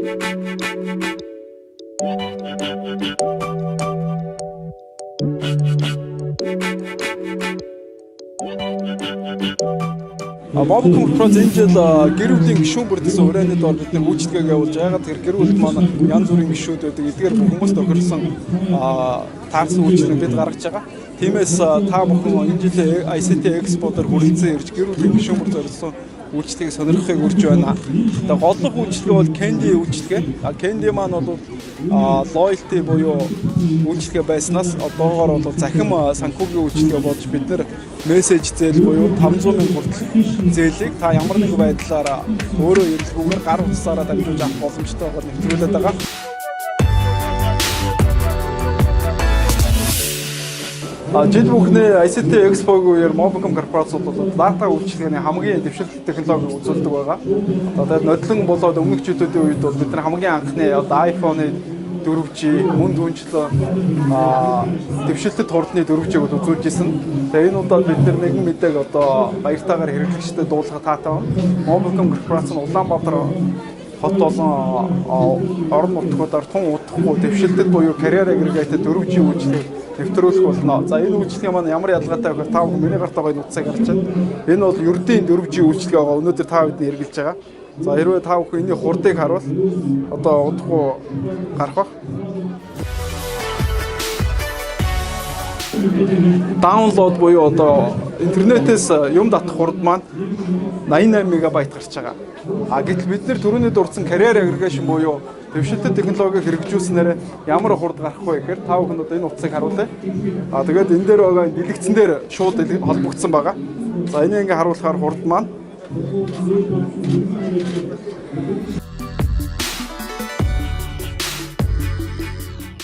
Mobicom Pro энэ жил гэр бүлийн гишүүн бүрдсэн урайны доор бид нар үйлчлэгээ явуулж байгаа. Тэгэхээр гэр бүл маань янз бүрийн гишүүд байдаг. Эдгээр хүмүүст тохирсон таарсан үйлчлэг бид гаргаж байгаа. Тиймээс та бүхэн энэ жилийн ICT Expo-дор хүрэлцэн ирж гэр бүлийн гишүүн бүр зориулсан үйлчлэгийг сонирхохыг урьж байна. Тэгээ голлох үйлчлэг бол Candy үйлчлэг. Candy маань бол loyalty буюу үйлчлэг байснаас одоогоор бол захим санхүүгийн үйлчлэг болж бид нар мессеж зээл буюу 500 сая хүртэл зээлийг та ямар нэгэн байдлаар өөрөө эрэлгүйгээр гар утсаараа дамжуулж авах боломжтой байгааг нэвтрүүлээд байгаа. Жил бүхний ICT Expo-гээр Mobicom корпорац бол дата үйлчилгээний хамгийн дэвшилт технологиг үзүүлдэг байгаа. Одоо нодлон болоод өмнөх жилүүдийн үед бол бид нар хамгийн анхны iPhone-ы 4G мөн түнчлээ дэвшилтэд хурдны 4G-г үзүүлж исэн. Тэгээ энэ удаад бид нар нэгэн мэдээг одоо баяртайгаар хэрэглэгчдэд дуулгах таатай байна. Mobicom корпорац нь Улаанбаатар хот болон орон нутгуудаар тун удахгүй дэвшилтэд буюу carrier aggregated 4G үйлчлэг нэвтрүүлэх болно. За энэ үйлчлэг маань ямар ялгаатай вэ гэхээр та бүхэн миний гарт байгаа энэ утсыг харж байна. Энэ бол ердийн 4G үйлчлэг байгаа. Өнөөдөр та бүхэнд хэрэгжилж байгаа. За хэрвээ та бүхэн энэний хурдыг харуул одоо удахгүй гарах баг. Download буюу одоо интернетээс юм татах хурд маань 88 МБ гарч байгаа. Гэтэл бид нэр түрүүний дурдсан carrier aggregation буюу дэвшилтэд технологиг хэрэгжүүлснээр ямар хурд гарах вэ гэхээр та бүхэн одоо энэ утсыг харуулъя. Тэгээд энэ дээр байгаа дэлгэцэн дээр шууд холбогдсон байгаа. За энийг ингээ харуулахаар хурд маань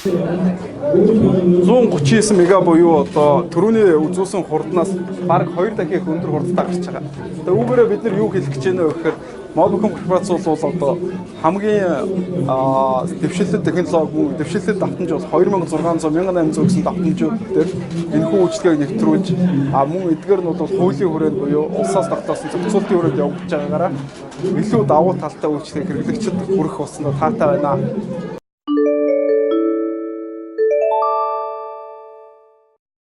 139 МБ буюу одоо түрүүний үзүүлсэн хурднаас бараг 2 дахин их өндөр хурдтай гарч байгаа. Тэгээ үүгээрээ бид нар юу хэлэх гэж байна вэ гэхээр Mobicom корпорац бол одоо хамгийн дэвшилтэд технологи, дэвшилтэд давтамж бол 2600, 1800 гэсэн давтамжууд дээр энэхүү үйлчлэгийг нэвтрүүлж мөн эдгээр нь бол хуулийн хүрээнд буюу улсаас тогтоосон зохицуултын хүрээнд явагдаж байгаагаараа илүү давуу талтай үйлчлэгийг хэрэглэгчид хүргэх болсондоо таатай байна.